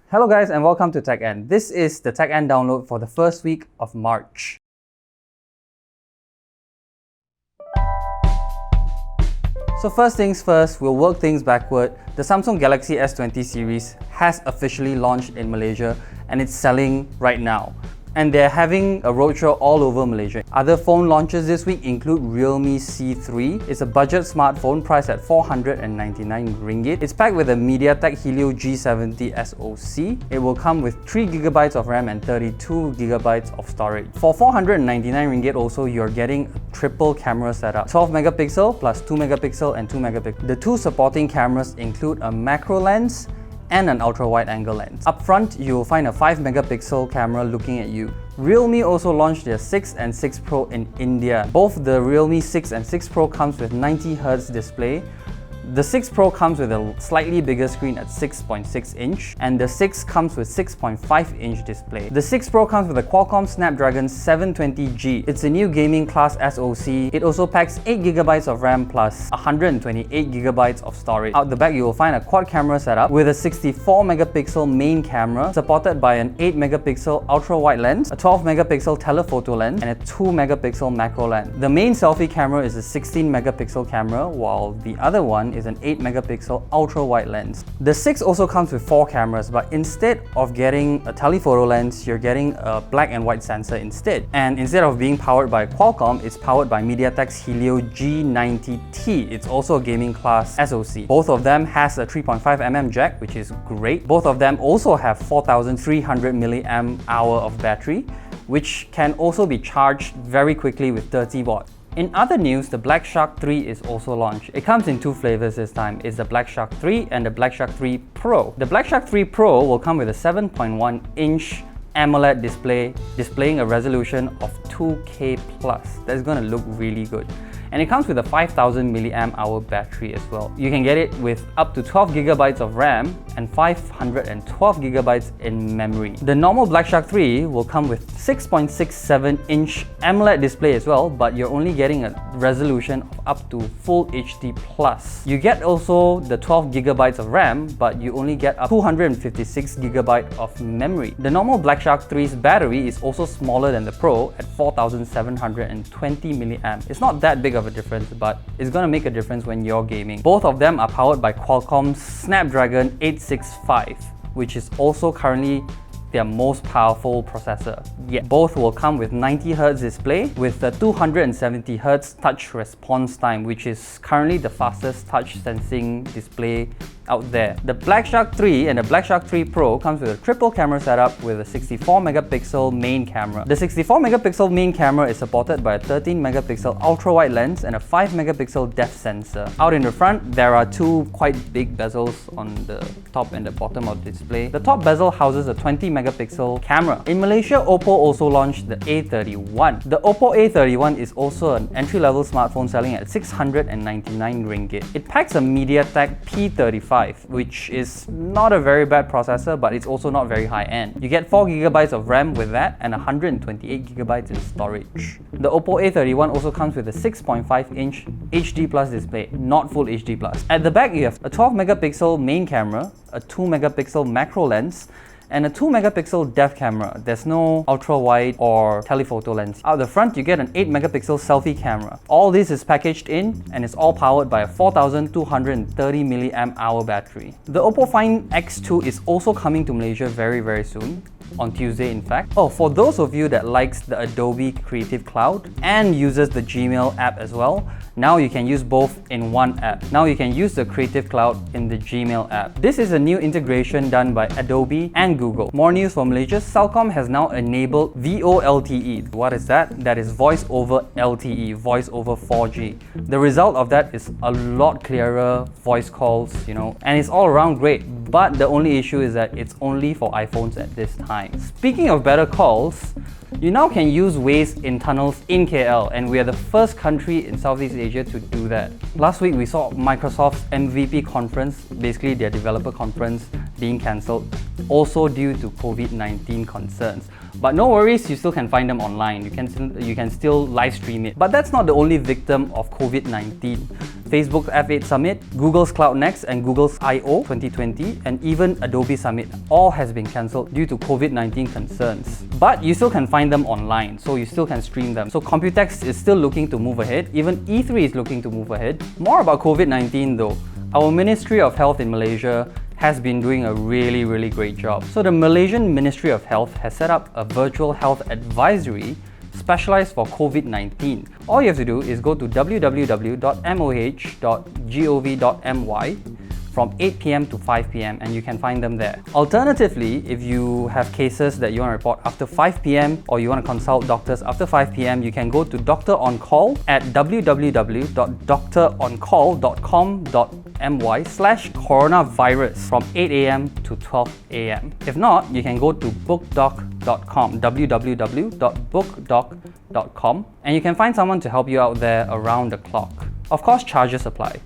Hello guys and welcome to TechENT. This is the TechENT download for the first week of March. So first things first, we'll work things backward. The Samsung Galaxy S20 series has officially launched in Malaysia and it's selling right now. And they're having a roadshow all over Malaysia. Other phone launches this week include Realme C3. It's a budget smartphone priced at 499 ringgit. It's packed with a MediaTek Helio G70 SoC. It will come with 3GB of RAM and 32GB of storage. For 499 ringgit also, you're getting a triple camera setup. 12 megapixel plus 2 megapixel and 2 megapixel. The two supporting cameras include a macro lens and an ultra-wide angle lens. Up front, you'll find a 5 megapixel camera looking at you. Realme also launched their 6 and 6 Pro in India. Both the Realme 6 and 6 Pro comes with 90Hz display. The 6 Pro comes with a slightly bigger screen at 6.6 inch and the 6 comes with 6.5 inch display. The 6 Pro comes with a Qualcomm Snapdragon 720G. It's a new gaming class SoC. It also packs 8GB of RAM plus 128GB of storage. Out the back, you will find a quad camera setup with a 64 megapixel main camera supported by an 8 megapixel ultra-wide lens, a 12 megapixel telephoto lens and a 2 megapixel macro lens. The main selfie camera is a 16 megapixel camera while the other one is an 8 megapixel ultra-wide lens. The 6 also comes with 4 cameras, but instead of getting a telephoto lens, you're getting a black and white sensor instead. And instead of being powered by Qualcomm, it's powered by MediaTek's Helio G90T. It's also a gaming class SoC. Both of them has a 3.5mm jack, which is great. Both of them also have 4300 mAh of battery, which can also be charged very quickly with 30 watts. In other news, the BlackShark 3 is also launched. It comes in two flavors this time. It's the BlackShark 3 and the BlackShark 3 Pro. The BlackShark 3 Pro will come with a 7.1-inch AMOLED display displaying a resolution of 2K+. That's going to look really good. And it comes with a 5000 mAh battery as well. You can get it with up to 12GB of RAM and 512GB in memory. The normal BlackShark 3 will come with 6.67-inch AMOLED display as well, but you're only getting a resolution of up to Full HD+. You get also the 12GB of RAM, but you only get up to 256GB of memory. The normal BlackShark 3's battery is also smaller than the Pro at 4720 mAh. It's not that big of a difference, but it's going to make a difference when you're gaming. Both of them are powered by Qualcomm's Snapdragon 865, which is also currently their most powerful processor yet. Both will come with 90Hz display with a 270Hz touch response time, which is currently the fastest touch sensing display out there. The BlackShark 3 and the BlackShark 3 Pro comes with a triple camera setup with a 64 megapixel main camera. The 64 megapixel main camera is supported by a 13 megapixel ultra-wide lens and a 5 megapixel depth sensor. Out in the front, there are two quite big bezels on the top and the bottom of the display. The top bezel houses a 20 megapixel camera. In Malaysia, OPPO also launched the A31. The OPPO A31 is also an entry-level smartphone selling at 699 ringgit. It packs a MediaTek P35, which is not a very bad processor, but it's also not very high-end. You get 4GB of RAM with that and 128GB in storage. The OPPO A31 also comes with a 6.5-inch HD+ display, not Full HD+. At the back, you have a 12 megapixel main camera, a 2 megapixel macro lens, and a 2 megapixel depth camera. There's no ultra-wide or telephoto lens. Out the front, you get an 8 megapixel selfie camera. All this is packaged in and it's all powered by a 4230 mAh battery. The OPPO Find X2 is also coming to Malaysia very soon. On Tuesday, in fact. Oh, for those of you that likes the Adobe Creative Cloud and uses the Gmail app as well, now you can use both in one app. Now you can use the Creative Cloud in the Gmail app. This is a new integration done by Adobe and Google. More news from Malaysia, Celcom has now enabled VoLTE. What is that? That is Voice over LTE, Voice over 4G. The result of that is a lot clearer voice calls, and it's all around great. But the only issue is that it's only for iPhones at this time. Speaking of better calls, you now can use Waze in tunnels in KL, and we are the first country in Southeast Asia to do that. Last week we saw Microsoft's MVP conference, basically their developer conference, being cancelled also due to COVID-19 concerns. But no worries, you still can find them online. You can still live stream it. But that's not the only victim of COVID-19. Facebook's F8 Summit, Google's Cloud Next, and Google's I/O 2020, and even Adobe Summit all has been cancelled due to COVID-19 concerns. But you still can find them online, so you still can stream them. So Computex is still looking to move ahead. Even E3 is looking to move ahead. More about COVID-19 though. Our Ministry of Health in Malaysia has been doing a really great job. So the Malaysian Ministry of Health has set up a virtual health advisory specialized for COVID-19. All you have to do is go to www.moh.gov.my from 8 p.m. to 5 p.m. and you can find them there. Alternatively, if you have cases that you want to report after 5 p.m. or you want to consult doctors after 5 p.m, you can go to Doctor On Call at www.doctoroncall.com.my/coronavirus from 8 a.m. to 12 a.m. If not, you can go to bookdoc.com, www.bookdoc.com, and you can find someone to help you out there around the clock. Of course, charges apply.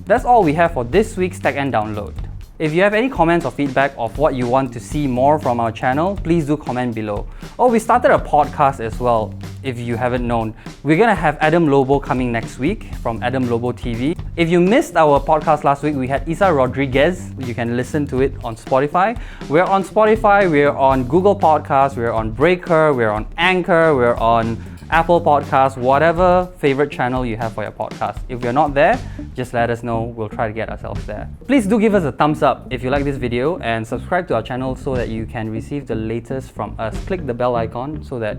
That's all we have for this week's TechENT Download. If you have any comments or feedback of what you want to see more from our channel, please do comment below. Oh, we started a podcast as well, if you haven't known. We're gonna have Adam Lobo coming next week from Adam Lobo TV. If you missed our podcast last week, we had Isa Rodriguez. You can listen to it on Spotify. We're on Spotify, we're on Google Podcasts, we're on Breaker, we're on Anchor, we're on Apple Podcasts, whatever favorite channel you have for your podcast. If we're not there, just let us know. We'll try to get ourselves there. Please do give us a thumbs up if you like this video and subscribe to our channel so that you can receive the latest from us. Click the bell icon so that,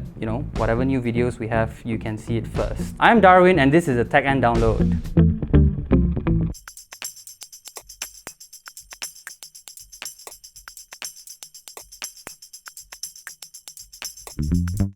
whatever new videos we have, you can see it first. I'm Darwin and this is the TechENT Download.